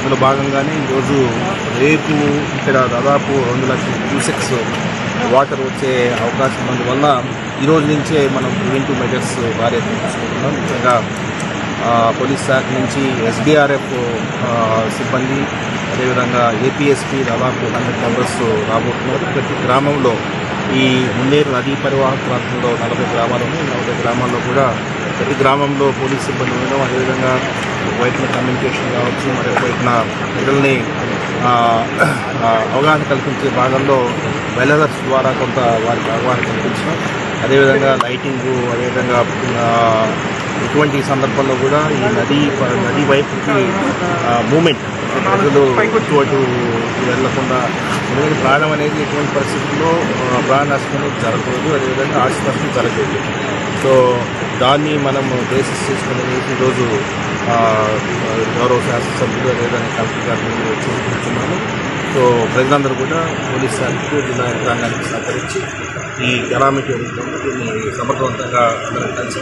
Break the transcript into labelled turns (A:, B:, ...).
A: అందులో భాగంగానే ఈరోజు రేపు ఇక్కడ దాదాపు 2 లక్షల క్యూసెక్స్ వాటర్ వచ్చే అవకాశం ఉన్నందువల్ల ఈరోజు నుంచే మనం ప్రివెంటివ్ మెజర్స్ భారీగా తీసుకుంటున్నాం. ముఖ్యంగా పోలీస్ శాఖ నుంచి SDRF సిబ్బంది, అదేవిధంగా APSP దాదాపు 100 మెంబర్స్ రాబోతున్నారు. ప్రతి గ్రామంలో ఈ మున్నేరు నదీ పరివాహక ప్రాంతంలో 40 గ్రామాలు ఉన్నాయి. 40 గ్రామాల్లో కూడా ప్రతి గ్రామంలో పోలీస్ సిబ్బంది ఉండడం, అదేవిధంగా ఒకవైపున కమ్యూనికేషన్ కావచ్చు, మరొకవైపున ప్రజల్ని అవగాహన కల్పించే భాగంలో వెల్లర్స్ ద్వారా కొంత వారికి అవగాహన కల్పించడం, అదేవిధంగా లైటింగు, అదేవిధంగా ఇటువంటి సందర్భంలో కూడా ఈ నది వైపుకి మూమెంట్ ప్రజలు ఇటు వెళ్లకుండా, ఎందుకంటే ప్రాణం అనేది ఎటువంటి పరిస్థితుల్లో ప్రాణ నష్టం అనేది జరగకూడదు, అదేవిధంగా ఆస్తి నష్టం జరగకూడదు. సో దాన్ని మనం బేసిస్ చేసుకుని ఈరోజు గౌరవ శాసనసభ్యులు అదేవిధంగా కలెక్టర్ గారిని చూస్తున్నాము. సో ప్రజలందరూ కూడా పోలీస్ శాఖకు, జిల్లా యంత్రాంగానికి సహకరించి ఈ కెలామిటీ దీన్ని సమర్థవంతంగా అందరం కలిసి